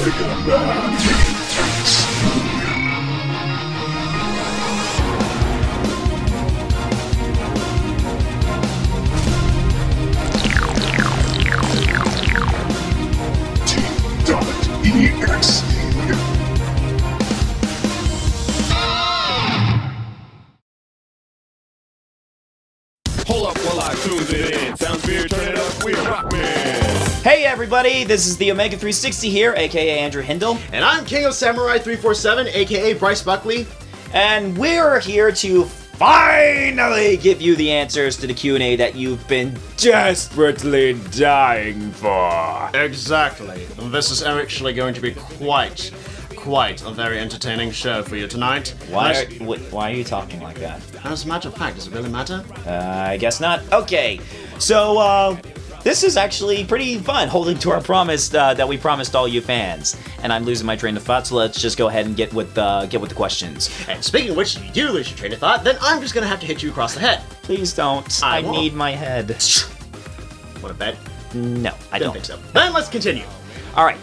Team.EXE. Hold up while I tune it in. Sounds weird, turn it up, we're ROCKMAN. Hey everybody, this is the Omega 360 here, aka Andrew Hindle. And I'm King of Samurai 347, aka Bryce Buckley. And we're here to finally give you the answers to the Q&A that you've been desperately dying for. Exactly. This is actually going to be quite a very entertaining show for you tonight. Why are you talking like that? As a matter of fact, does it really matter? I guess not. Okay, so this is actually pretty fun, holding to our promise that we promised all you fans. And I'm losing my train of thought, so let's just go ahead and get with the questions. And speaking of which, if you do lose your train of thought, then I'm just gonna have to hit you across the head. Please don't. I need my head. Want to bet? No, I don't think so. Then let's continue. All right.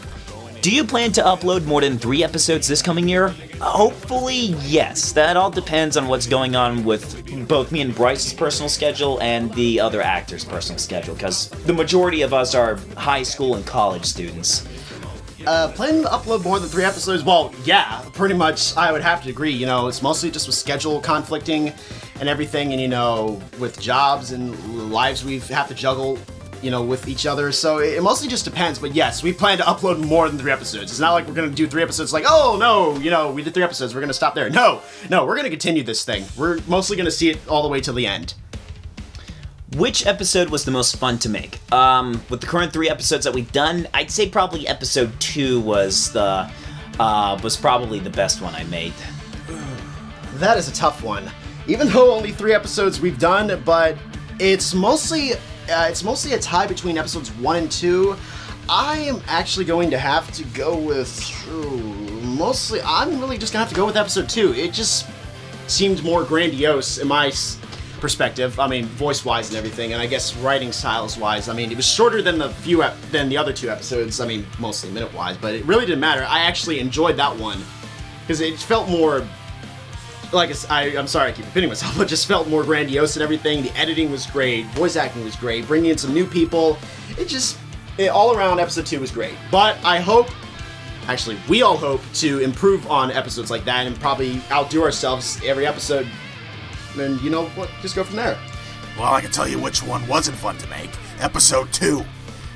Do you plan to upload more than 3 episodes this coming year? Hopefully, yes. That all depends on what's going on with both me and Bryce's personal schedule and the other actor's personal schedule, because the majority of us are high school and college students. Planning to upload more than 3 episodes? Well, yeah, pretty much I would have to agree. You know, it's mostly just with schedule conflicting and everything, and you know, with jobs and lives we have to juggle, you know, with each other, so it mostly just depends. But yes, we plan to upload more than 3 episodes. It's not like we're gonna do 3 episodes like, oh no, you know, we did 3 episodes, we're gonna stop there. No, we're gonna continue this thing. We're mostly gonna see it all the way till the end. Which episode was the most fun to make? With the current 3 episodes that we've done, I'd say probably episode 2 was probably the best one I made. That is a tough one. Even though only 3 episodes we've done, but it's mostly a tie between episodes 1 and 2. I am actually going to have to go with, mostly, I'm really just gonna have to go with episode 2. It just seemed more grandiose in my perspective. I mean, voice-wise and everything, and I guess writing styles-wise. I mean, it was shorter than the other 2 episodes. I mean, mostly minute-wise, but it really didn't matter. I actually enjoyed that one because it felt more. Like I'm sorry I keep repeating myself, but it just felt more grandiose and everything. The editing was great, voice acting was great, bringing in some new people. All around episode 2 was great. But I hope, actually we all hope, to improve on episodes like that and probably outdo ourselves every episode. And you know what, just go from there. Well, I can tell you which one wasn't fun to make. Episode 2.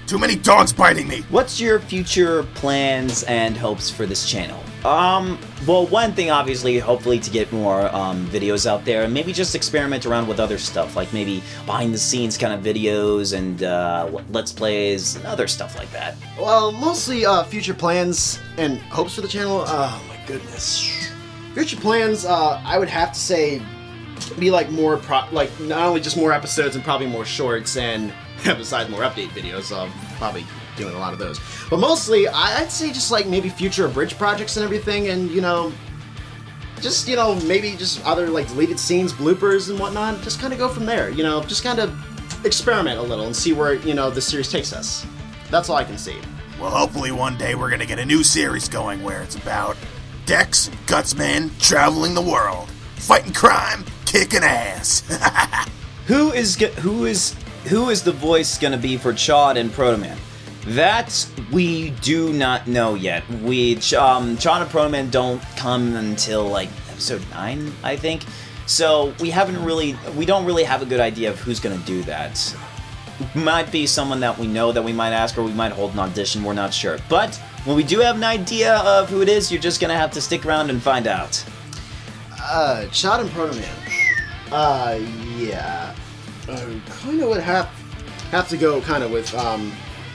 Too many dogs biting me. What's your future plans and hopes for this channel? Well, one thing, obviously, hopefully to get more videos out there, and maybe just experiment around with other stuff, like maybe behind-the-scenes kind of videos and Let's Plays and other stuff like that. Well, mostly future plans and hopes for the channel. Oh my goodness. Future plans, I would have to say, be like more not only just more episodes and probably more shorts, and besides more update videos, probably doing a lot of those. But mostly, I'd say just like maybe future abridged projects and everything, and you know, just, you know, maybe just other like deleted scenes, bloopers and whatnot. Just kind of go from there, you know, just kind of experiment a little and see where, you know, this series takes us. That's all I can see. Well, hopefully one day we're gonna get a new series going where it's about Dex and Gutsman traveling the world, fighting crime, kicking ass. Who is the voice gonna be for Chad and Proto Man? That we do not know yet. Chad and Proto Man don't come until like episode 9, I think. So we don't really have a good idea of who's gonna do that. Might be someone that we know that we might ask, or we might hold an audition, we're not sure. But when we do have an idea of who it is, you're just gonna have to stick around and find out. Chad and Proto Man. Yeah. I kind of would have to go kind of with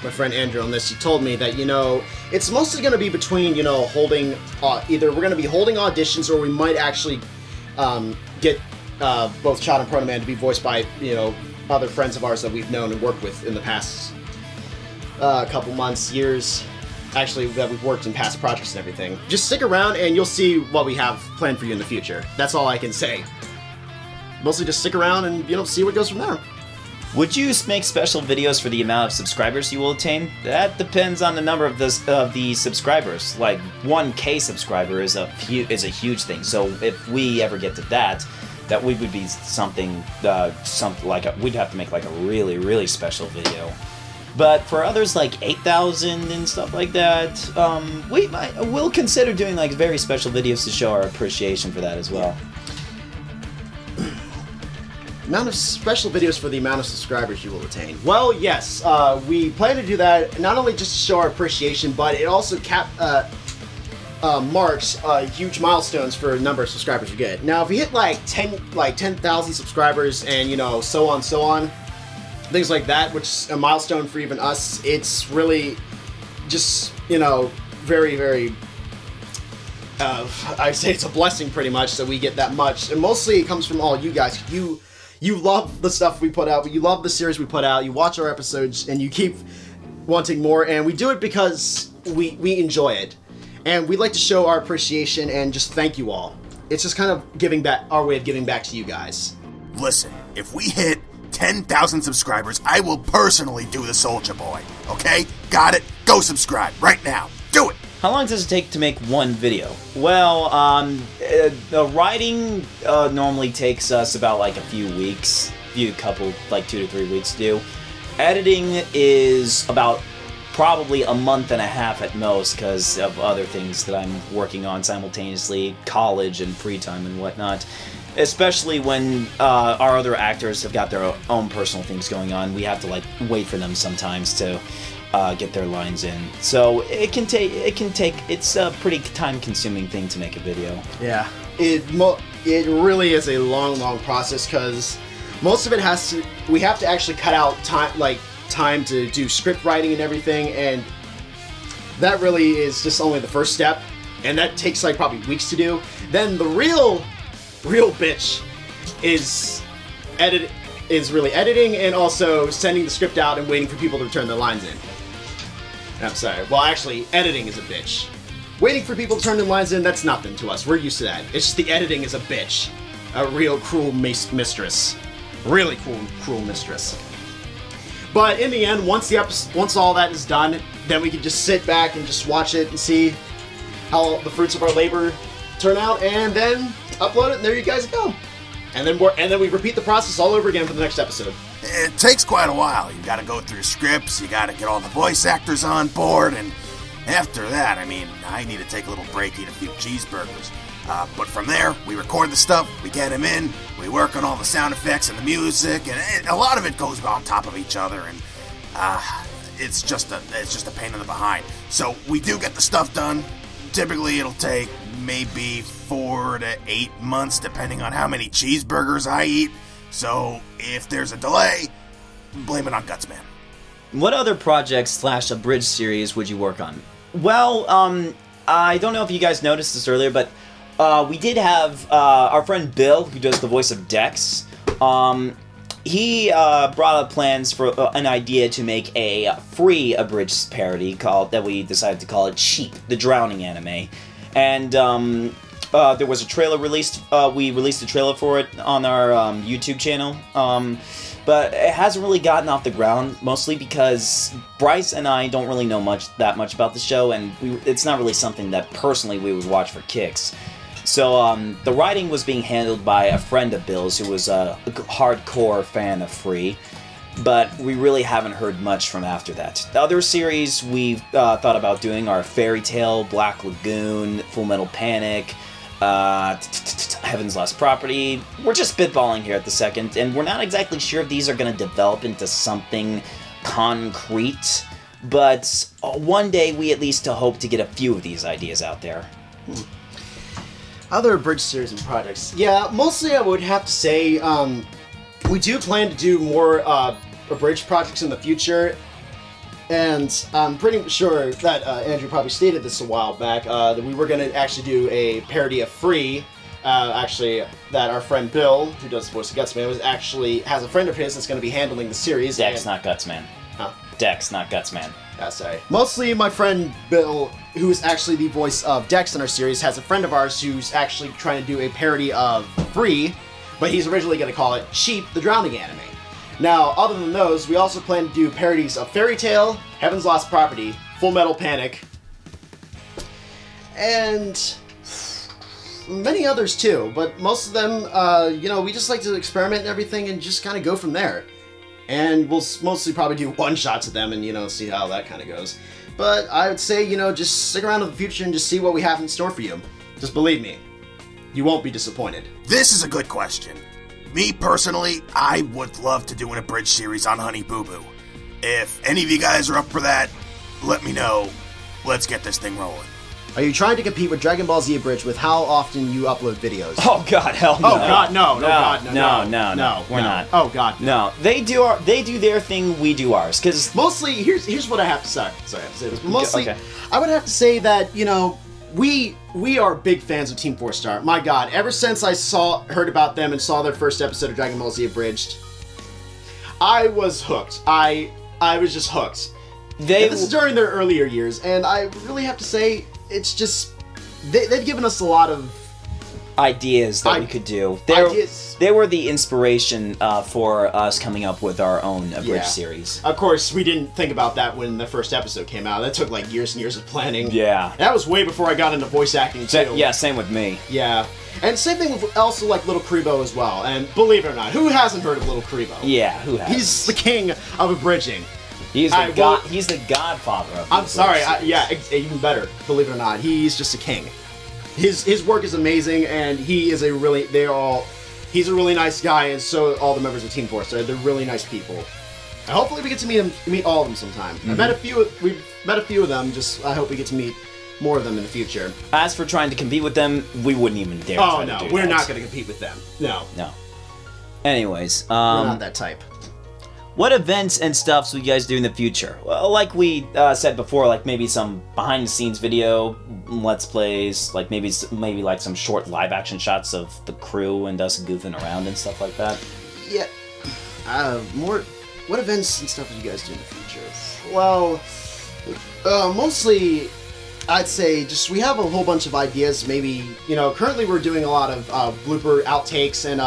my friend Andrew on this. He told me that, you know, it's mostly going to be between, you know, holding either we're going to be holding auditions, or we might actually get both Chad and Proto Man to be voiced by, you know, other friends of ours that we've known and worked with in the past couple months, years, actually, that we've worked in past projects and everything. Just stick around and you'll see what we have planned for you in the future. That's all I can say. Mostly just stick around and, you know, see what goes from there. Would you make special videos for the amount of subscribers you will attain? That depends on the number of the subscribers. Like 1K subscriber is a huge thing. So if we ever get to that we would be something like we'd have to make like a really special video. But for others like 8,000 and stuff like that, we'll consider doing like very special videos to show our appreciation for that as well. Amount of special videos for the amount of subscribers you will attain. Well, yes, we plan to do that not only just to show our appreciation, but it also marks huge milestones for the number of subscribers you get. Now, if we hit like 10,000 subscribers and so on, things like that, which is a milestone for even us, it's really just very. I'd say it's a blessing pretty much that we get that much, and mostly it comes from all you guys. You love the stuff we put out, you love the series we put out, you watch our episodes, and you keep wanting more, and we do it because we enjoy it. And we'd like to show our appreciation and just thank you all. It's just kind of giving back, our way of giving back to you guys. Listen, if we hit 10,000 subscribers, I will personally do the Soulja Boy, okay? Got it? Go subscribe right now. Do it! How long does it take to make one video? Well, the writing normally takes us about like a few weeks, like 2 to 3 weeks to do. Editing is about probably a month and a half at most because of other things that I'm working on simultaneously, college and free time and whatnot. Especially when our other actors have got their own personal things going on, we have to like wait for them sometimes to get their lines in. So it's a pretty time-consuming thing to make a video. Yeah, it really is a long process because most of it we have to actually cut out time to do script writing and everything, and that really is just only the first step, and that takes like probably weeks to do. Then the real bitch is really editing and also sending the script out and waiting for people to turn their lines in. I'm sorry. Well, actually, editing is a bitch. Waiting for people to turn their lines in, that's nothing to us. We're used to that. It's just the editing is a bitch. A real cruel mistress. Really cruel mistress. But in the end, once all that is done, then we can just sit back and just watch it and see how the fruits of our labor turn out, and then upload it, and there you guys go. And then we repeat the process all over again for the next episode. It takes quite a while. You gotta go through scripts, you gotta get all the voice actors on board, and after that, I mean, I need to take a little break, eat a few cheeseburgers. But from there, we record the stuff, we get them in, we work on all the sound effects and the music, and a lot of it goes on top of each other, and it's just a pain in the behind. So we do get the stuff done. Typically, it'll take maybe 4 to 8 months, depending on how many cheeseburgers I eat. So if there's a delay, blame it on Gutsman. What other projects / abridged series would you work on? Well, I don't know if you guys noticed this earlier, but we did have our friend Bill, who does the voice of Dex. He brought up plans for an idea to make a free abridged parody that we decided to call it Sheep, the Drowning Anime. And there was a trailer released. We released a trailer for it on our YouTube channel. But it hasn't really gotten off the ground, mostly because Bryce and I don't really know that much about the show, and it's not really something that personally we would watch for kicks. So the writing was being handled by a friend of Bill's who was a hardcore fan of Free, but we really haven't heard much from after that. The other series we've thought about doing are Fairy Tail, Black Lagoon, Full Metal Panic, Heaven's Lost Property. We're just spitballing here at the second, and we're not exactly sure if these are going to develop into something concrete, but one day we at least hope to get a few of these ideas out there. Other abridged series and projects. Yeah, mostly I would have to say we do plan to do more abridged projects in the future, and I'm pretty sure that Andrew probably stated this a while back, that we were going to actually do a parody of Free. Actually, that our friend Bill, who does the voice of Gutsman, has a friend of his that's going to be handling the series. Dex, not Gutsman. Huh? Dex, not Gutsman. Sorry. Mostly my friend Bill, who is actually the voice of Dex in our series, has a friend of ours who's actually trying to do a parody of Free, but he's originally going to call it Sheep, the Drowning Anime. Now, other than those, we also plan to do parodies of Fairy Tail, Heaven's Lost Property, Full Metal Panic, and many others too. But most of them, you know, we just like to experiment and everything and just kind of go from there. And we'll mostly probably do one-shots of them and, you know, see how that kind of goes. But I would say, you know, just stick around in the future and just see what we have in store for you. Just believe me, you won't be disappointed. This is a good question. Me, personally, I would love to do an abridged series on Honey Boo Boo. If any of you guys are up for that, let me know. Let's get this thing rolling. Are you trying to compete with Dragon Ball Z Abridged with how often you upload videos? Oh God, hell no. Oh God, no. No, we're not. Oh God, no. They do their thing, we do ours. Cause mostly, here's what I have to say. Sorry, I have to say this. But mostly, okay. I would have to say that, you know, we are big fans of Team 4 Star. My God, ever since I heard about them and saw their first episode of Dragon Ball Z Abridged, I was hooked. I was just hooked. This is during their earlier years, and I really have to say, it's just they've given us a lot of ideas that we could do. They were the inspiration for us coming up with our own abridged series. Of course, we didn't think about that when the first episode came out. That took like years and years of planning. Yeah. That was way before I got into voice acting too. Yeah, same with me. Yeah. And same thing with also like Little Karibo as well. And believe it or not, who hasn't heard of Little Karibo? Yeah, who has? He's the king of abridging. He's the godfather of I'm sorry, yeah, even better. Believe it or not, he's just a king. His work is amazing, and he is he's a really nice guy, and so all the members of Team 4 Star, they're really nice people. And hopefully we get to meet all of them sometime. We've met a few of them. Just I hope we get to meet more of them in the future. As for trying to compete with them, we wouldn't even dare. Oh no, we're not going to compete with them. No. Anyways, we're not that type. What events and stuffs will you guys do in the future? Well, like we said before, like maybe some behind-the-scenes video, let's plays, like maybe like some short live-action shots of the crew and us goofing around and stuff like that. Yeah. What events and stuff will you guys do in the future? Well, mostly, I'd say just we have a whole bunch of ideas. Maybe, you know, currently we're doing a lot of blooper outtakes and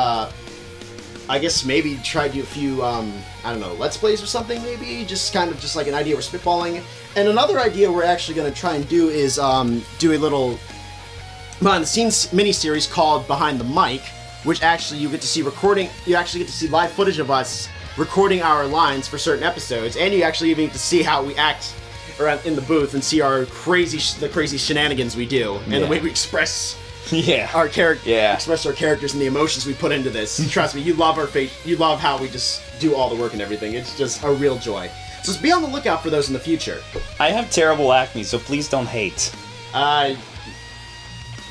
I guess maybe try to do a few, I don't know, Let's Plays or something, maybe? Just kind of just like an idea we're spitballing. And another idea we're actually going to try and do is do a little behind-the-scenes mini-series called Behind the Mic, which actually you actually get to see live footage of us recording our lines for certain episodes, and you actually even get to see how we act around in the booth and see the crazy shenanigans we do, and the way we express our express our characters and the emotions we put into this. Trust me, you love our face. You love how we just do all the work and everything. It's just a real joy. So just be on the lookout for those in the future. I have terrible acne, so please don't hate. I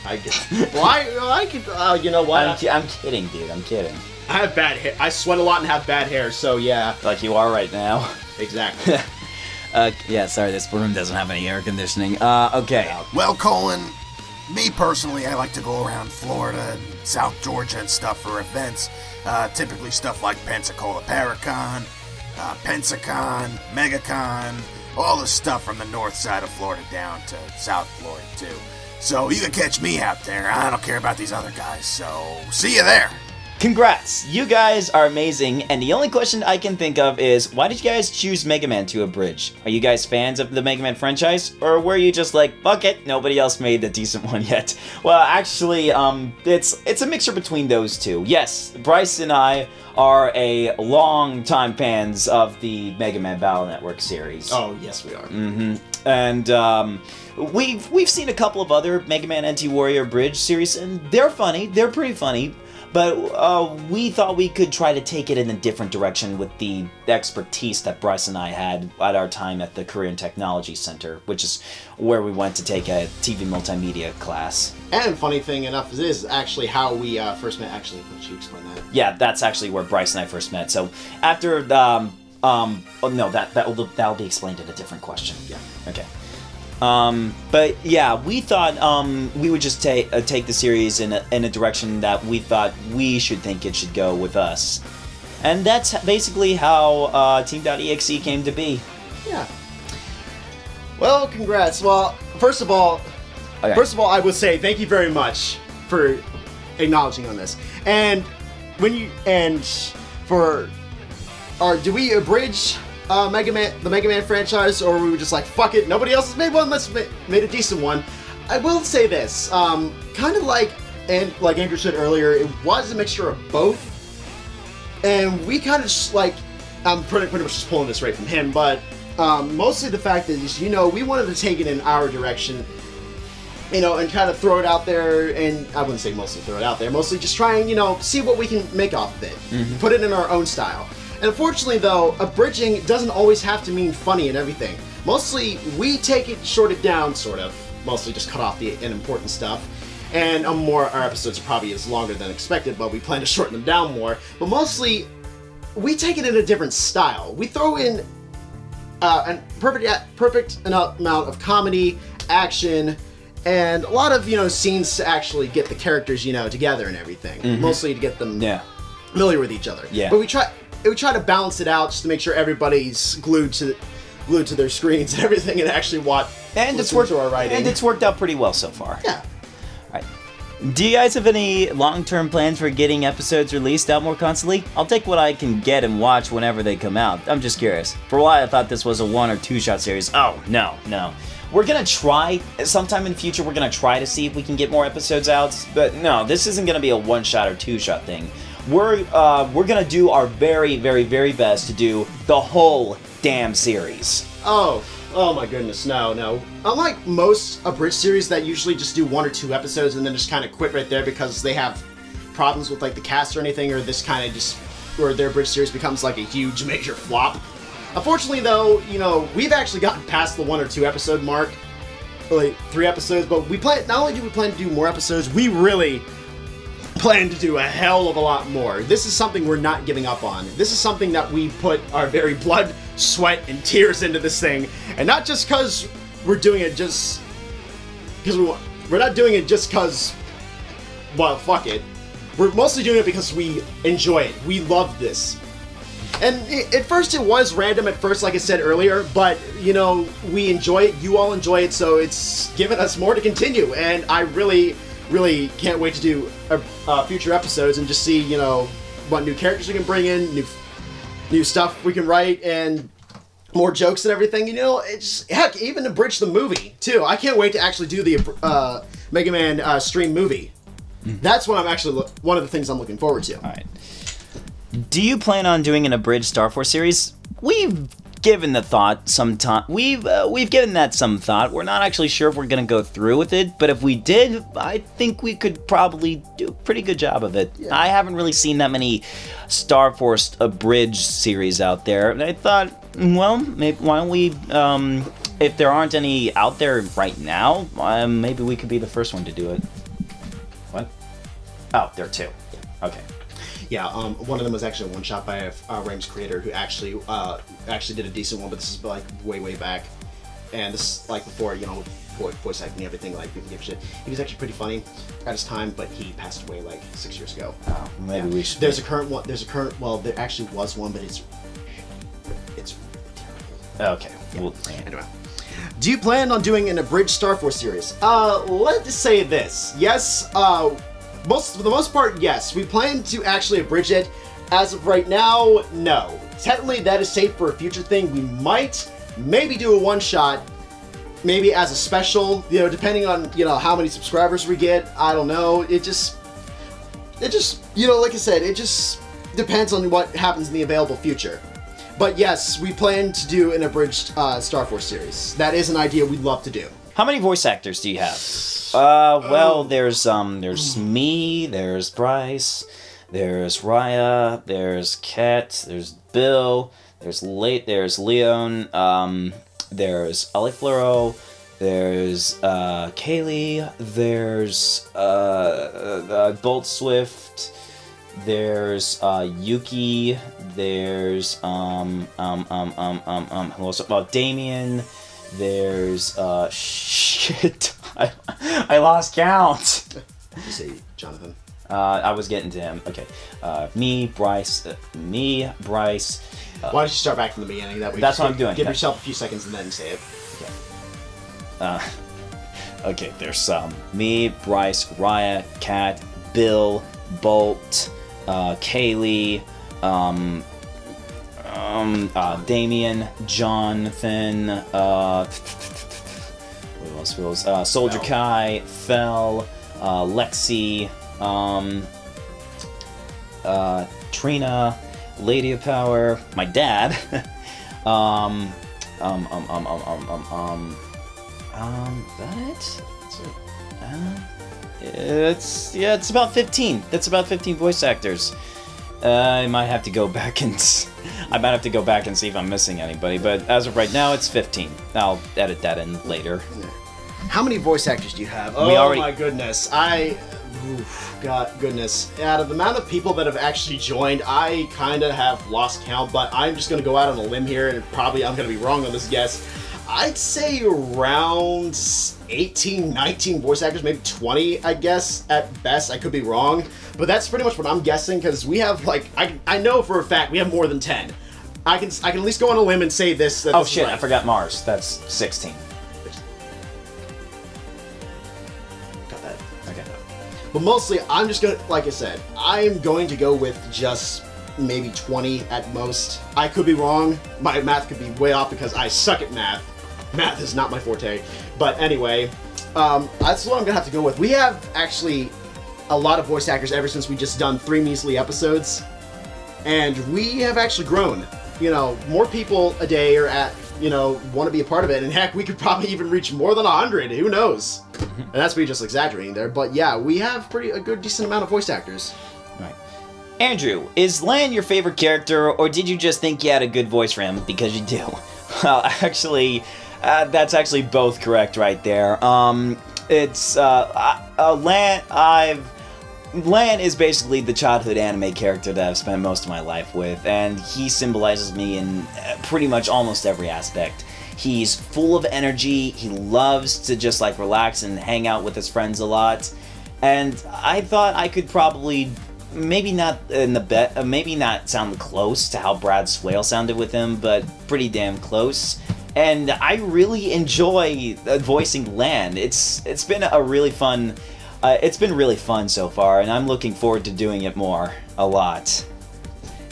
guess. Well, I could. You know what? I'm kidding, dude. I'm kidding. I have bad hair. I sweat a lot and have bad hair, so yeah. Like you are right now. Exactly. Yeah. Sorry, this room doesn't have any air conditioning. Okay. Well, Colin, me personally, I like to go around Florida, South Georgia, and stuff for events. Typically stuff like Pensacola Paracon, Pensacon, MEGACON, all the stuff from the north side of Florida down to South Florida too. So you can catch me out there. I don't care about these other guys, so see you there. Congrats! You guys are amazing, and the only question I can think of is, why did you guys choose Mega Man to abridge? Are you guys fans of the Mega Man franchise, or were you just like, fuck it, nobody else made a decent one yet? Well, actually, it's a mixture between those two. Yes, Bryce and I are a long-time fans of the Mega Man Battle Network series. Oh, yes we are. Mm-hmm. And, we've seen a couple of other Mega Man NT Warrior Bridge series, and they're funny, they're pretty funny. But we thought we could try to take it in a different direction with the expertise that Bryce and I had at our time at the Korean Technology Center, which is where we went to take a TV multimedia class. And funny thing enough, this is actually how we first met. Actually, would you explain that? Yeah, that's actually where Bryce and I first met. So after that'll be explained in a different question. Yeah. Okay. But yeah, we thought we would just take the series in a direction that we thought we should think it should go with us, and that's basically how Team.EXE came to be. Yeah. Well, congrats. Well, first of all, I would say thank you very much for acknowledging on this, and for do we abridge the Mega Man franchise, or were we just like, fuck it, nobody else has made one, let's made a decent one? I will say this, kind of like Andrew said earlier, it was a mixture of both, and we kind of just like, I'm pretty much just pulling this right from him, but mostly the fact is, you know, we wanted to take it in our direction, you know, and kind of throw it out there, and I wouldn't say mostly throw it out there, mostly just try and, you know, see what we can make off of it. Put it in our own style. And unfortunately, though, abridging doesn't always have to mean funny and everything. Mostly, we take it, short it down, sort of. Mostly just cut off the unimportant stuff. And our episodes probably is longer than expected, but we plan to shorten them down more. But mostly, we take it in a different style. We throw in a perfect amount of comedy, action, and a lot of, you know, scenes to actually get the characters, you know, together and everything. Mostly to get them familiar with each other. But we try to balance it out just to make sure everybody's glued to their screens and everything, and actually listen to our writing. And it's worked out pretty well so far. Yeah. All right. Do you guys have any long-term plans for getting episodes released out more constantly? I'll take what I can get and watch whenever they come out. I'm just curious. For a while, I thought this was a 1 or 2 shot series. Oh, no. We're gonna try, sometime in the future, we're gonna try to see if we can get more episodes out, but no, this isn't gonna be a 1-shot or 2-shot thing. We're gonna do our very, very, very best to do the whole damn series. Oh my goodness, no. Unlike most abridged series that usually just do 1 or 2 episodes and then just kind of quit right there because they have problems with like the cast or anything, or this kind of just, or their abridged series becomes like a huge major flop. Unfortunately, though, you know, we've actually gotten past the 1 or 2 episode mark, like 3 episodes, but not only do we plan to do more episodes, we really plan to do a hell of a lot more. This is something we're not giving up on. This is something that we put our very blood, sweat, and tears into this thing, and not just because we're doing it just because we're not doing it just because, well, fuck it. We're mostly doing it because we enjoy it. We love this. And at first it was random at first, like I said earlier, but, you know, we enjoy it, you all enjoy it, so it's given us more to continue, and I really can't wait to do future episodes and just see, you know, what new characters we can bring in, new stuff we can write, and more jokes and everything. You know, it's, heck, even abridge the movie, too. I can't wait to actually do the Mega Man stream movie. That's what I'm actually, one of the things I'm looking forward to. Alright. Do you plan on doing an abridged Star Force series? We've given the thought some time. We've given that some thought. We're not actually sure if we're gonna go through with it, but if we did, I think we could probably do a pretty good job of it. Yeah. I haven't really seen that many Star Force abridged series out there, and I thought, well, maybe why don't we? If there aren't any out there right now, maybe we could be the first one to do it. What? Oh, there are 2. Okay. Yeah, one of them was actually a one-shot by Rame's creator, who actually did a decent one, but this is like way back, and this is like before, you know, voice acting and everything, like people give a shit. He was actually pretty funny at his time, but he passed away like 6 years ago. Oh, maybe we should. There's a current one. Well, there actually was one, but it's terrible. Okay. Yeah. Well, anyway. Do you plan on doing an abridged Star Force series? Let's say this. Yes, for the most part, yes. We plan to actually abridge it. As of right now, no. Technically, that is safe for a future thing. We might, maybe do a one-shot, maybe as a special, you know, depending on, you know, how many subscribers we get. I don't know. It just, you know, like I said, it just depends on what happens in the available future. But yes, we plan to do an abridged Star Force series. That is an idea we'd love to do. How many voice actors do you have? Well, there's me, there's Bryce, there's Raya, there's Kat, there's Bill, there's Leon, there's Alifluro, there's Kaylee, there's Bolt Swift, there's Yuki, there's who else? Damien. There's shit. I lost count. Did you say Jonathan? I was getting to him. Okay. Me, Bryce. Why don't you start back from the beginning? That way. That's what I'm doing. Give yourself a few seconds and then say it. Okay. Okay. There's me, Bryce, Raya, Kat, Bill, Bolt, Kaylee. Damien, Jonathan, who else? Soldier Kai, Fel, Lexi, Trina, Lady of Power, my dad, it's about 15. That's about 15 voice actors. I might have to go back and see if I'm missing anybody, but as of right now, it's 15. I'll edit that in later. How many voice actors do you have? My goodness. God goodness. Out of the amount of people that have actually joined, I kind of have lost count, but I'm just going to go out on a limb here, and probably I'm going to be wrong on this guess. I'd say around 18, 19 voice actors, maybe 20, I guess, at best. I could be wrong, but that's pretty much what I'm guessing, because we have, like, I know for a fact we have more than 10. I can at least go on a limb and say this. Oh shit, right. I forgot Mars. That's 16. Got that. Okay. But mostly, I'm just gonna, like I said, I'm going to go with just maybe 20 at most. I could be wrong. My math could be way off because I suck at math. Math is not my forte. But anyway, that's what I'm gonna have to go with. We have actually a lot of voice actors ever since we just done 3 measly episodes, and we have actually grown. You know, more people a day are at, you know, want to be a part of it, and heck, we could probably even reach more than 100. Who knows? And that's me just exaggerating there. But yeah, we have a good decent amount of voice actors. Right. Andrew, is Lan your favorite character, or did you just think you had a good voice for him because you do? Well, actually, that's actually both correct right there. It's Lan is basically the childhood anime character that I've spent most of my life with, and he symbolizes me in pretty much almost every aspect. He's full of energy, he loves to just like relax and hang out with his friends a lot, and I thought I could probably, maybe not sound close to how Brad Swale sounded with him, but pretty damn close. And I really enjoy voicing Lan. It's been a really fun. It's been really fun so far, and I'm looking forward to doing it more, a lot.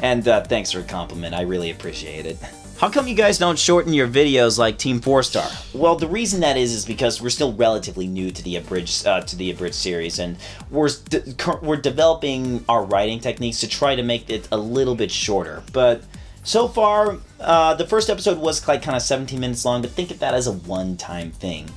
And thanks for a compliment, I really appreciate it. How come you guys don't shorten your videos like Team 4-Star? Well, the reason that is because we're still relatively new to the abridged series, and we're developing our writing techniques to try to make it a little bit shorter. But so far, the first episode was like kind of 17 minutes long, but think of that as a one-time thing.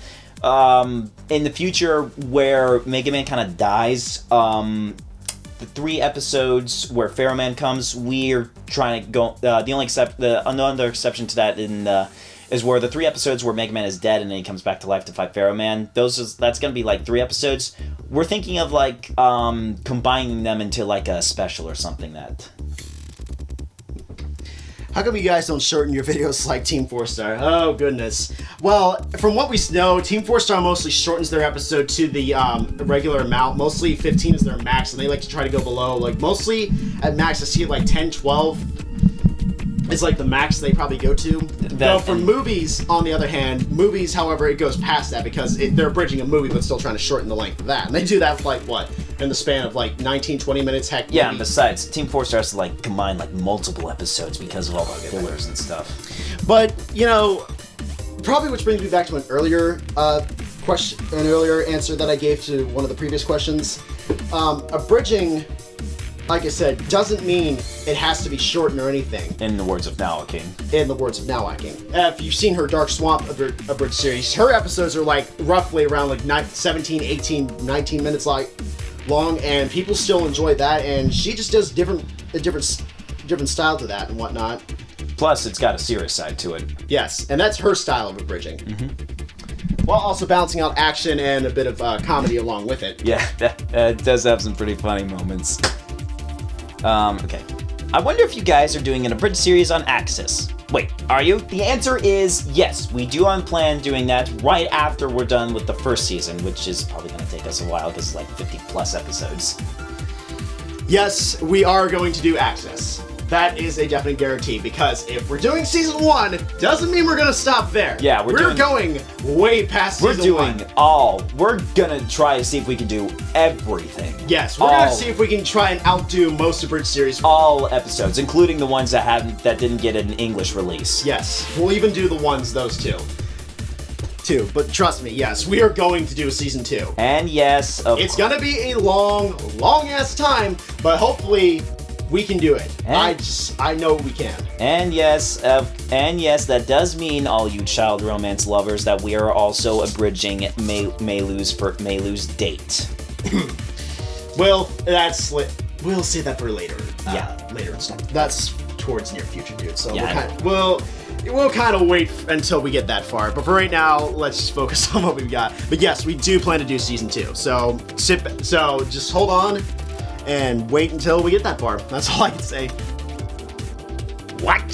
In the future, where Megaman kind of dies, the 3 episodes where Pharaoh Man comes, we're trying to go. Another exception to that is where the 3 episodes where Megaman is dead and then he comes back to life to fight Pharaoh Man. That's gonna be like 3 episodes. We're thinking of like combining them into like a special or something that. How come you guys don't shorten your videos like Team 4-Star? Oh, goodness. Well, from what we know, Team 4-Star mostly shortens their episode to the regular amount. Mostly 15 is their max, and they like to try to go below. Like, mostly at max, I see it like 10, 12 is like the max they probably go to. Though for movies, on the other hand, movies, however, it goes past that because they're bridging a movie but still trying to shorten the length of that. And they do that for like, what, in the span of like 19, 20 minutes, heck, yeah, and besides, Team 4-Star has to like combine like multiple episodes because of all the fillers and stuff. But, you know, probably which brings me back to an earlier answer that I gave to one of the previous questions. Abridging, like I said, doesn't mean it has to be shortened or anything. In the words of Nawaking. In the words of Nawaking. If you've seen her Dark Swamp abridged series, her episodes are like roughly around like 17, 18, 19 minutes long, and people still enjoy that, and she just does a different style to that and whatnot. Plus, it's got a serious side to it. Yes, and that's her style of abridging. While also balancing out action and a bit of comedy along with it. Yeah, that does have some pretty funny moments. Okay. I wonder if you guys are doing an abridged series on AXESS. Wait, are you? The answer is yes. We do plan doing that right after we're done with the first season, which is probably going to take us a while because it's like 50+ episodes. Yes, we are going to do AXESS. That is a definite guarantee, because if we're doing season 1, doesn't mean we're gonna stop there. Yeah, we're going way past season 1. We're gonna try to see if we can do everything. Yes, we're gonna see if we can try and outdo most of Bridge series. All episodes, including the ones that didn't get an English release. Yes, we'll even do those two. But trust me, yes, we are going to do a season 2. And yes, it's gonna be a long ass time, but hopefully we can do it. I know we can. And yes, that does mean, all you child romance lovers, that we are also abridging Meilu's date. Well, we'll say that for later. Later installment. That's towards near future, dude. So we'll kind of wait until we get that far. But for right now, let's just focus on what we've got. But yes, we do plan to do season 2. So just hold on and wait until we get that far. That's all I can say. What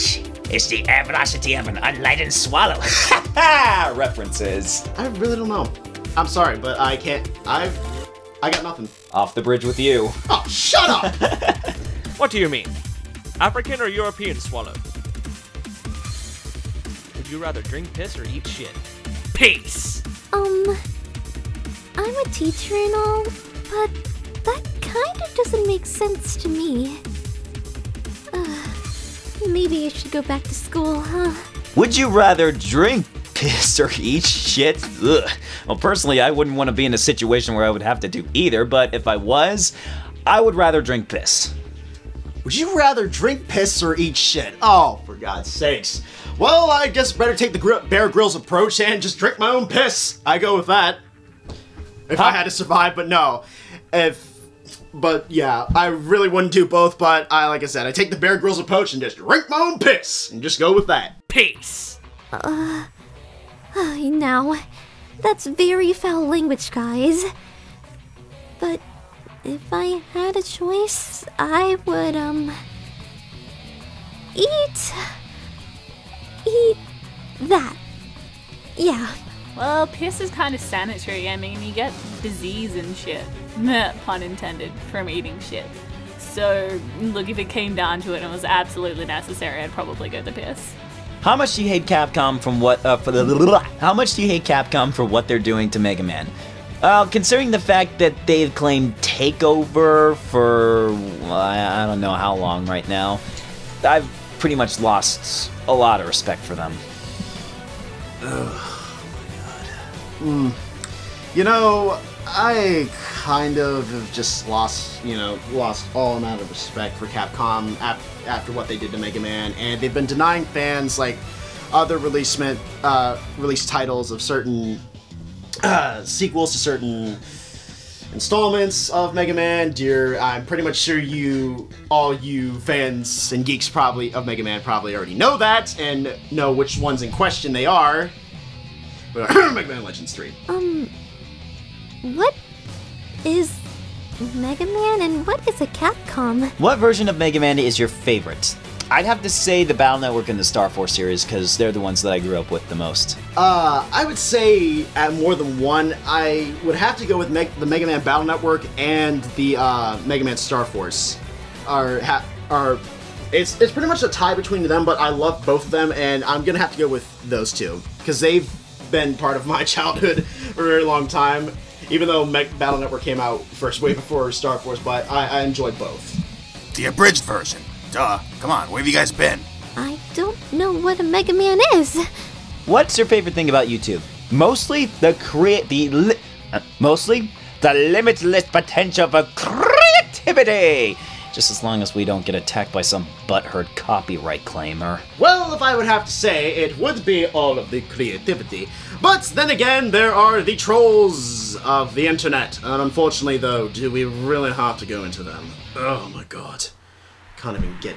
is the air velocity of an unlightened swallow? References. I really don't know. I'm sorry, but I can't. I got nothing. Off the bridge with you. Oh, shut up! What do you mean? African or European swallow? Would you rather drink piss or eat shit? Peace! I'm a teacher and all, but that kind of doesn't make sense to me. Maybe I should go back to school, huh? Would you rather drink piss or eat shit? Ugh. Well, personally, I wouldn't want to be in a situation where I would have to do either, but if I was, I would rather drink piss. Would you rather drink piss or eat shit? Oh, for God's sakes. Well, I guess better take the Bear Grylls approach and just drink my own piss. I go with that. If I had to survive, but no. But yeah, I really wouldn't do both, but like I said, I take the Bear Grylls approach and just drink my own piss, and just go with that. Peace! Now, that's very foul language, guys. But if I had a choice, I would, eat that. Yeah. Well, piss is kind of sanitary. I mean, you get disease and shit, pun intended, from eating shit. So, look, if it came down to it and it was absolutely necessary, I'd probably go the piss. How much do you hate Capcom from How much do you hate Capcom for what they're doing to Mega Man? Considering the fact that they've claimed takeover for I don't know how long right now, I've pretty much lost a lot of respect for them. Oh my god. You know, I kind of have just lost all amount of respect for Capcom after what they did to Mega Man, and they've been denying fans like other release titles of certain sequels to certain installments of Mega Man. I'm pretty much sure all you fans and geeks of Mega Man probably already know that and know which ones in question they are. Mega Man Legends 3. What is Mega Man and what is a Capcom? What version of Mega Man is your favorite? I'd have to say the Battle Network and the Star Force series, because they're the ones that I grew up with the most. I would say at more than one, I would have to go with the Mega Man Battle Network and the Mega Man Star Force. It's pretty much a tie between them, but I love both of them, and I'm gonna have to go with those two because they've been part of my childhood for a very long time. Even though Battle Network came out first way before Star Force, but I enjoyed both. The abridged version. Duh. Come on, where have you guys been? I don't know what a Mega Man is. What's your favorite thing about YouTube? Mostly the limitless potential for creativity. Just as long as we don't get attacked by some butthurt copyright claimer. Well, if I would have to say, it would be all of the creativity. But then again, there are the trolls of the internet. And unfortunately, though, do we really have to go into them? Oh my god. Can't even get...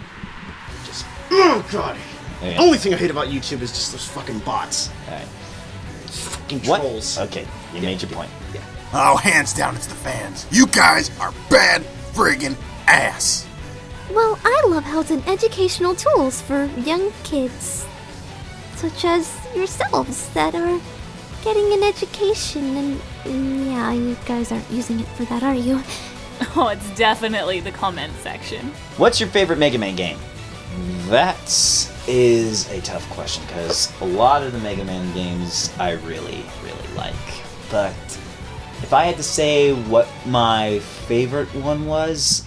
Oh god. Okay. Only thing I hate about YouTube is just those fucking bots. Alright. Fucking trolls. Okay, you made your point. Yeah. Oh, hands down, it's the fans. You guys are bad friggin' ass. Well, I love how it's an educational tools for young kids, such as yourselves, that are getting an education, and yeah, you guys aren't using it for that, are you? Oh, it's definitely the comment section. What's your favorite Mega Man game? That is a tough question, because a lot of the Mega Man games I really, really like. But if I had to say what my favorite one was,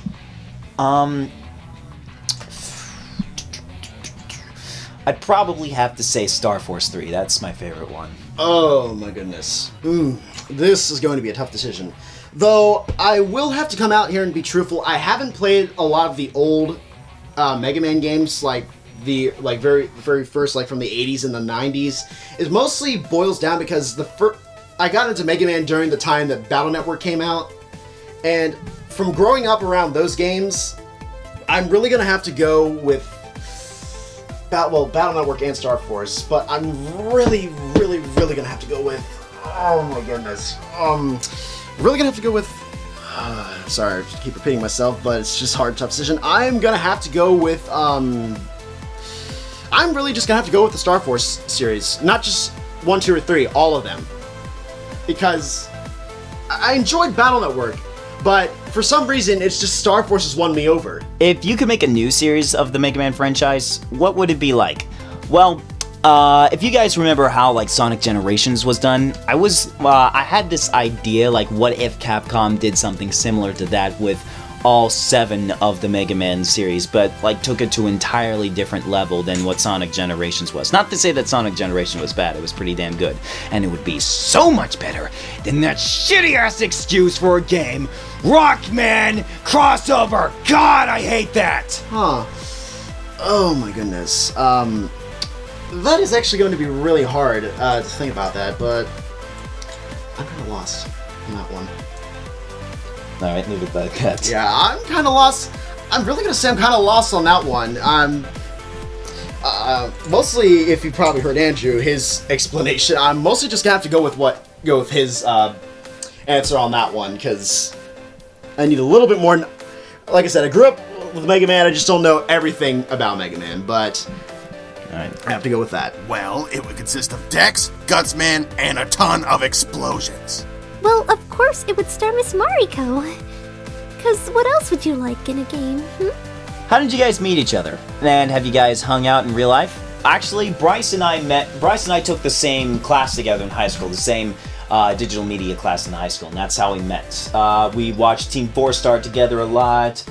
I'd probably have to say Star Force 3. That's my favorite one. Oh my goodness. This is going to be a tough decision. Though, I will have to come out here and be truthful. I haven't played a lot of the old Mega Man games, like the very first, like from the 80s and the 90s. It mostly boils down because I got into Mega Man during the time that Battle Network came out. And from growing up around those games, I'm really going to have to go with Battle Network and Star Force, but I'm really gonna have to go with, oh my goodness, really gonna have to go with, sorry, I keep repeating myself, but it's just a hard, tough decision. I'm gonna have to go with, I'm really just gonna have to go with the Star Force series, not just 1, 2, or 3, all of them, because I enjoyed Battle Network, but for some reason, it's just Star Force has won me over. If you could make a new series of the Mega Man franchise, what would it be like? Well, if you guys remember how like Sonic Generations was done, I had this idea, like what if Capcom did something similar to that with all 7 of the Mega Man series, but like took it to an entirely different level than what Sonic Generations was. Not to say that Sonic Generation was bad, it was pretty damn good. And it would be so much better than that shitty-ass excuse for a game, Rockman crossover! God, I hate that! Huh. Oh my goodness. That is actually going to be really hard to think about that, but I'm kind of lost on that one. Alright, leave it like that. Yeah, I'm kind of lost. I'm really going to say I'm kind of lost on that one. Mostly, if you probably heard Andrew, his explanation, I'm mostly just going to have to go with his answer on that one, because I need a little bit more. Like I said, I grew up with Mega Man, I just don't know everything about Mega Man, but I have to go with that. Well, it would consist of Dex, Gutsman, and a ton of explosions. Well, of course it would star Miss Mariko. Cause what else would you like in a game, How did you guys meet each other? And have you guys hung out in real life? Actually, Bryce and I took the same class together in high school, the same digital media class in high school, and that's how we met. We watched Team 4 Star together a lot.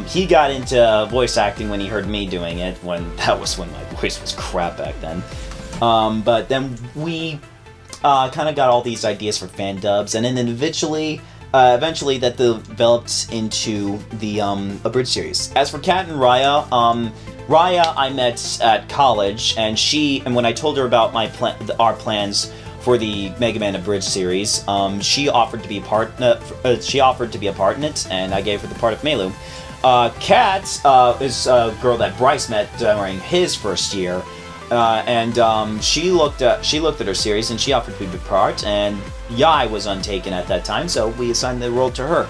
He got into voice acting when he heard me doing it, that was when my voice was crap back then. But then we kind of got all these ideas for fan dubs, and then eventually that developed into the abridged series. As for Kat and Raya, Raya I met at college, and when I told her about our plans for the Mega Man abridged series, she offered to be a part. She offered to be a part in it, and I gave her the part of Melu. Kat is a girl that Bryce met during his first year, and she looked at her series and she offered to be a part. And Yai was untaken at that time, so we assigned the role to her.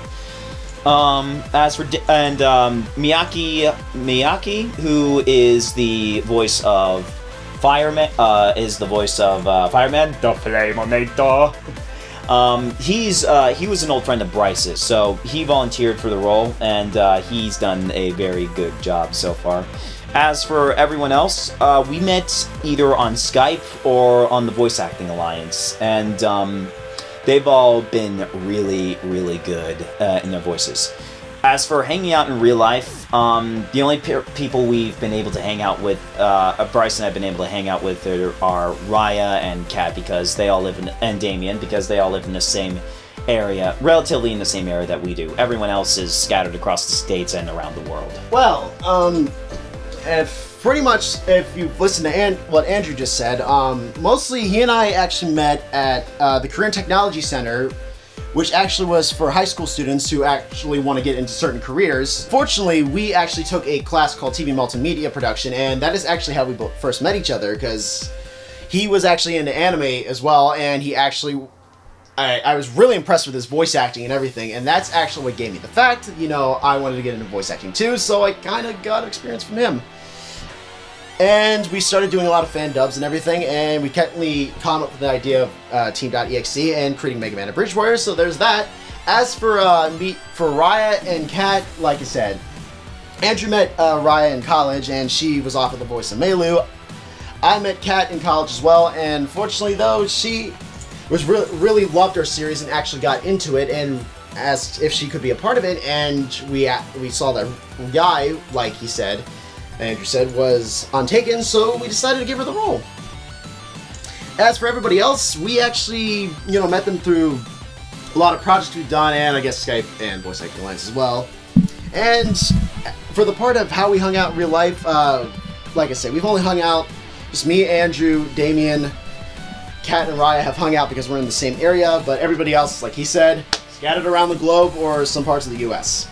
Miyaki, who is the voice of Fireman, Fireman, the Flaminator. He was an old friend of Bryce's, so he volunteered for the role, and he's done a very good job so far. As for everyone else, we met either on Skype or on the Voice Acting Alliance, and they've all been really, really good in their voices. As for hanging out in real life, the only people we've been able to hang out with, Bryce and I have been able to hang out with, are Raya and Kat, because they all live and Damien, because they all live in the same area, relatively in the same area that we do. Everyone else is scattered across the states and around the world. Well, pretty much, if you've listened to what Andrew just said, mostly he and I actually met at the Korean Technology Center, which actually was for high school students who actually want to get into certain careers. Fortunately, we actually took a class called TV Multimedia Production, and that is actually how we first met each other, because he was actually into anime as well, and he actually, I was really impressed with his voice acting and everything, and that's actually what gave me the fact, I wanted to get into voice acting too, so I kind of got experience from him. And we started doing a lot of fan dubs and everything, and we kept come up with the idea of Team.EXE and creating Mega Man Abridged Warriors, so there's that. As for Raya and Kat, like I said, Andrew met Raya in college, and she was offered the voice of Meilu. I met Kat in college as well, and fortunately though, she was really loved our series and actually got into it and asked if she could be a part of it, and we saw that guy, like he said, Andrew said, was untaken, so we decided to give her the role. As for everybody else, we actually, met them through a lot of projects we've done, and I guess Skype and Voice Acting Alliance as well. And for the part of how we hung out in real life, like I said, we've only hung out, just me, Andrew, Damien, Kat, and Raya have hung out because we're in the same area, but everybody else, like he said, scattered around the globe or some parts of the US.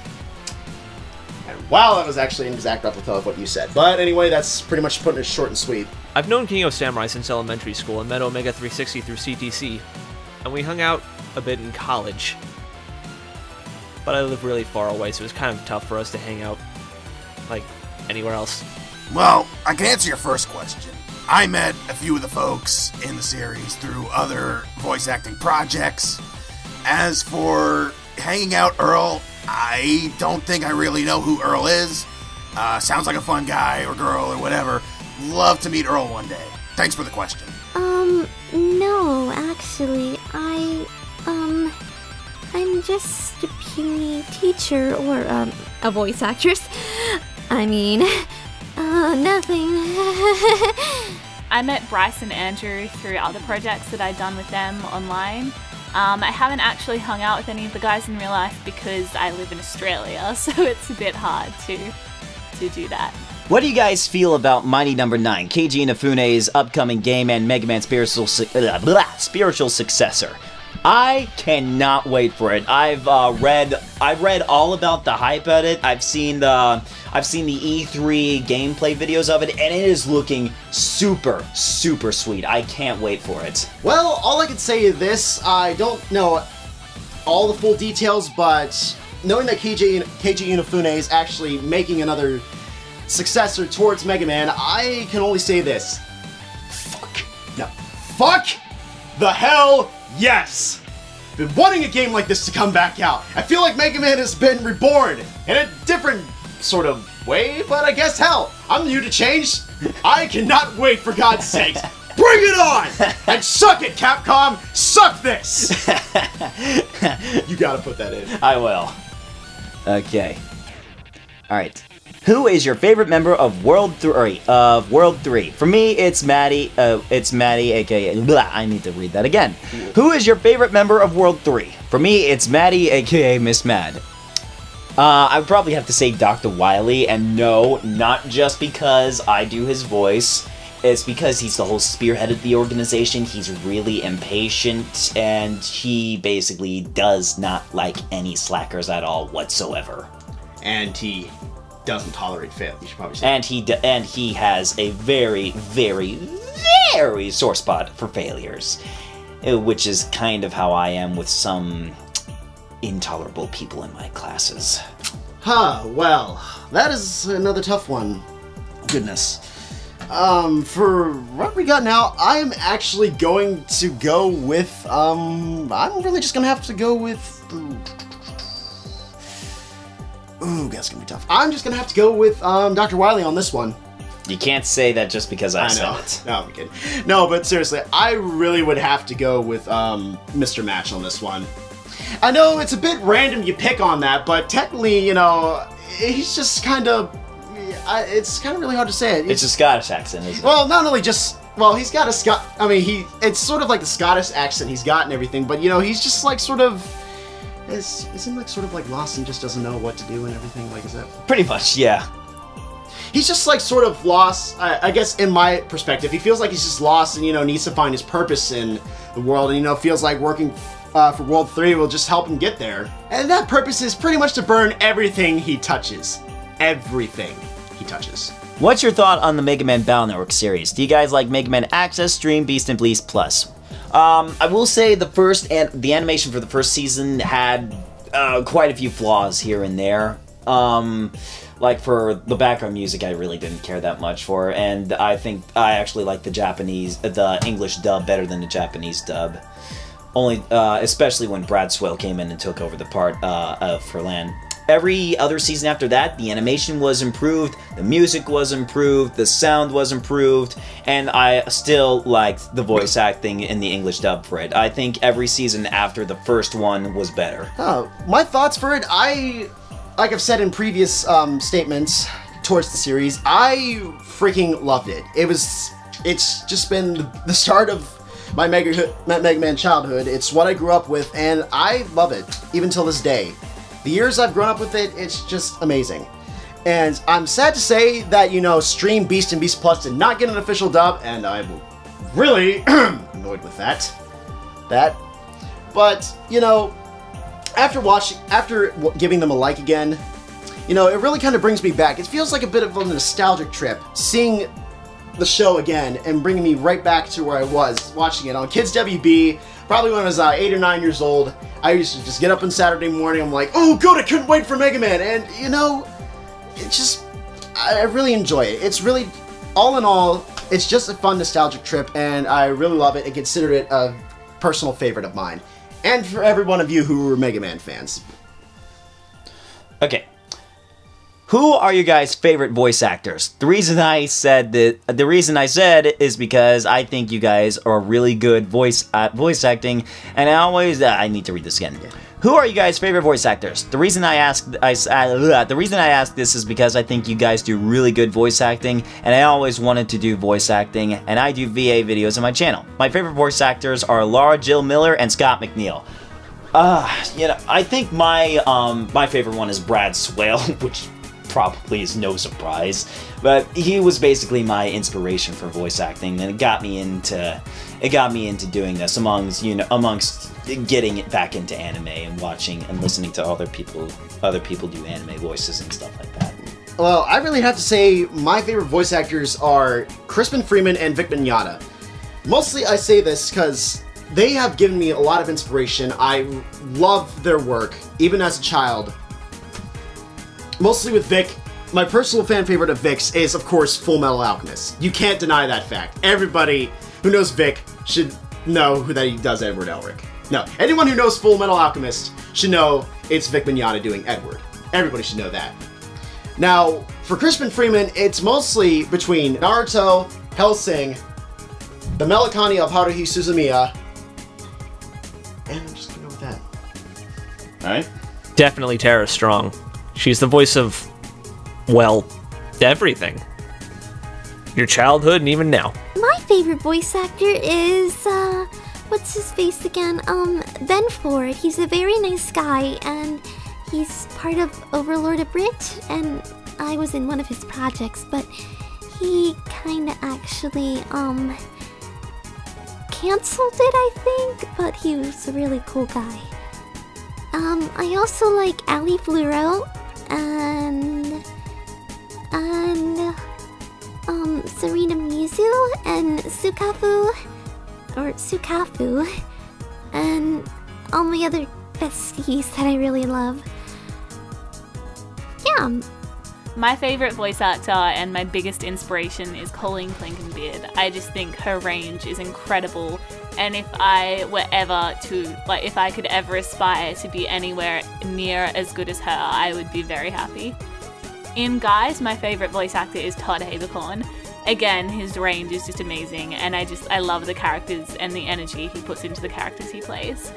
And wow, that was actually an exact replica of what you said. But anyway, that's pretty much putting it short and sweet. I've known King of Samurai since elementary school and met Omega 360 through CTC, and we hung out a bit in college. But I live really far away, so it was kind of tough for us to hang out, like, anywhere else. Well, I can answer your first question. I met a few of the folks in the series through other voice acting projects. As for hanging out Earl, I don't think I really know who Earl is. Sounds like a fun guy or girl or whatever. Love to meet Earl one day. Thanks for the question. No, actually, I'm just a puny teacher or, a voice actress. I mean, nothing. I met Bryce and Andrew through other projects that I'd done with them online. I haven't actually hung out with any of the guys in real life because I live in Australia, so it's a bit hard to do that. What do you guys feel about Mighty No. 9, KEIJI Inafune's upcoming game and Mega Man spiritual successor? I cannot wait for it. I've read all about the hype at it. I've seen the E3 gameplay videos of it, and it is looking super, super sweet. I can't wait for it. Well, all I can say is this: I don't know all the full details, but knowing that KEIJI Inafune is actually making another successor towards Mega Man, I can only say this: fuck. No, fuck the hell. Yes! Been wanting a game like this to come back out. I feel like Mega Man has been reborn in a different sort of way, but I guess hell, I'm new to change. I cannot wait, for God's sakes. Bring it on! And suck it, Capcom! Suck this! You gotta put that in. I will. Okay. Alright. Who is your favorite member of World 3? For me, it's Maddie. Aka... Blah, I need to read that again. Who is your favorite member of World 3? For me, it's Maddie, aka Miss Mad. I would probably have to say Dr. Wily, and no, not just because I do his voice. It's because he's the whole spearhead of the organization. He's really impatient, and he basically does not like any slackers at all whatsoever. And he doesn't tolerate fail, you should probably say. And he has a very, very, very sore spot for failures, which is kind of how I am with some intolerable people in my classes. Well, that is another tough one. Goodness. For what we got now, I'm actually going to go with, I'm really just gonna have to go with, ooh, that's gonna be tough. I'm just gonna have to go with Dr. Wily on this one. You can't say that just because I said it. No, I'm kidding. No, but seriously, I really would have to go with Mr. Match on this one. I know it's a bit random you pick on that, but technically, you know, he's just kind of... it's kind of really hard to say it. It's a Scottish accent, isn't it? Well, not only just... Well, he's got a it's sort of like the Scottish accent he's got and everything, but, you know, he's just like sort of... Isn't like sort of like lost and just doesn't know what to do and everything? Like, is that... Pretty much, yeah. He's just like sort of lost, I guess in my perspective. He feels like he's just lost and, you know, needs to find his purpose in the world. And, you know, feels like working for World 3 will just help him get there. And that purpose is pretty much to burn everything he touches. Everything he touches. What's your thought on the Mega Man Battle Network series? Do you guys like Mega Man AXESS, Dream, Beast, and Bleast Plus? I will say the animation for the first season had quite a few flaws here and there. Like for the background music, I really didn't care that much for, and I think I actually like the English dub better than the Japanese dub. Only, especially when Brad Swale came in and took over the part for Lan. every other season after that, the animation was improved, the music was improved, the sound was improved, and I still liked the voice acting in the English dub for it. I think every season after the first one was better. My thoughts for it, like I've said in previous statements towards the series, I freaking loved it. It's just been the start of my Mega Man childhood. It's what I grew up with, and I love it, even till this day. The years I've grown up with it, it's just amazing. And I'm sad to say that, you know, Stream Beast and Beast Plus did not get an official dub, and I'm really annoyed with that. But, you know, after giving them a like again, you know, it really kind of brings me back. It feels like a bit of a nostalgic trip, seeing the show again and bringing me right back to where I was watching it on Kids WB, probably when I was 8 or 9 years old. I used to just get up on Saturday morning, I'm like, oh good, I couldn't wait for Mega Man, and you know, I really enjoy it. It's really, all in all, it's just a fun nostalgic trip, and I really love it and consider it a personal favorite of mine. And for every one of you who are Mega Man fans. Okay. Who are your guys' favorite voice actors? The reason I said is because I think you guys are really good voice acting, and I need to read this again. Who are you guys' favorite voice actors? The reason I ask this is because I think you guys do really good voice acting, and I always wanted to do voice acting, and I do VA videos on my channel. My favorite voice actors are Laura Jill Miller and Scott McNeil. You know, I think my favorite one is Brad Swale, which probably is no surprise, but he was basically my inspiration for voice acting, and it got me into doing this amongst getting it back into anime and watching and listening to other people do anime voices and stuff like that. Well, I really have to say my favorite voice actors are Crispin Freeman and Vic Mignogna. Mostly I say this because they have given me a lot of inspiration. I love their work, even as a child. Mostly with Vic, my personal fan favorite of Vic's is, of course, Full Metal Alchemist. You can't deny that fact. Everybody who knows Vic should know that he does Edward Elric. No, anyone who knows Full Metal Alchemist should know it's Vic Mignogna doing Edward. Everybody should know that. Now, for Crispin Freeman, it's mostly between Naruto, Hellsing, the Melancholy of Haruhi Suzumiya, and I'm just gonna go with that. Alright? Definitely Tara Strong. She's the voice of, well, everything. Your childhood and even now. My favorite voice actor is, what's his face again? Ben Ford. He's a very nice guy, and he's part of Overlord of Brit, and I was in one of his projects, but he kinda actually, canceled it, I think, but he was a really cool guy. I also like Alifluro, and Serena Mizu, and Sukafu, and all my other besties that I really love. Yeah. My favorite voice actor and my biggest inspiration is Colleen Clinkenbeard. I just think her range is incredible, and if I were ever to, if I could ever aspire to be anywhere near as good as her, I would be very happy. In Guys, my favorite voice actor is Todd Haberkorn. Again, his range is just amazing, and I love the characters and the energy he puts into the characters he plays.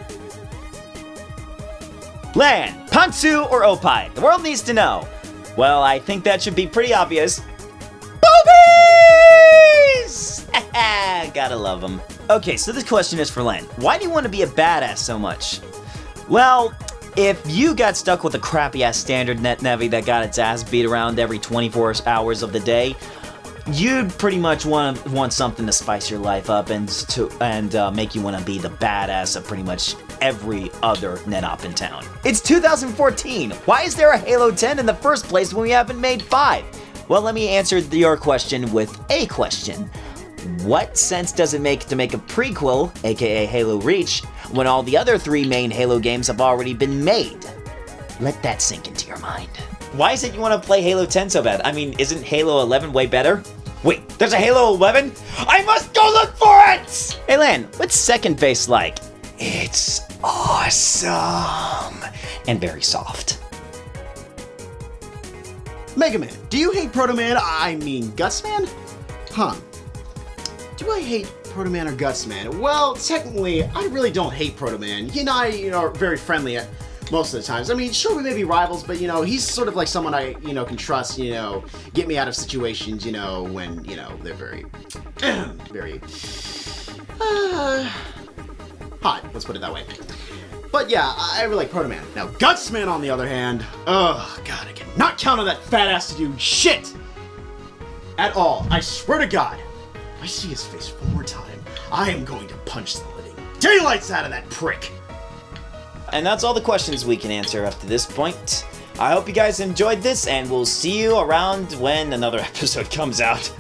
Lan, Pantsu, or Opie? The world needs to know. Well, I think that should be pretty obvious. Boobies! Gotta love them. Okay, so this question is for Len. Why do you want to be a badass so much? Well, if you got stuck with a crappy-ass standard net Nevi that got its ass beat around every 24 hours of the day, you'd pretty much want something to spice your life up and make you want to be the badass of pretty much every other net-op in town. It's 2014. Why is there a Halo 10 in the first place when we haven't made 5? Well, let me answer your question with a question. What sense does it make to make a prequel, aka Halo Reach, when all the other 3 main Halo games have already been made? Let that sink into your mind. Why is it you want to play Halo 10 so bad? I mean, isn't Halo 11 way better? Wait, there's a Halo 11? I must go look for it! Hey Lan, what's Second Face like? It's awesome. And very soft. Megaman, do you hate Proto Man? I mean, Guts Man? Huh. Do I hate Proto Man or Guts Man? Well, technically, I really don't hate Proto Man. He and I, are very friendly at most of the times. I mean, sure, we may be rivals, but, he's sort of like someone I, can trust, get me out of situations, when, they're very, very, hot, let's put it that way. But yeah, I really like Proto Man. Now, Guts Man, on the other hand, oh god, I cannot count on that fat ass to do shit at all. I swear to God, if I see his face one more time, I am going to punch the living daylights out of that prick. And that's all the questions we can answer up to this point. I hope you guys enjoyed this, and we'll see you around when another episode comes out.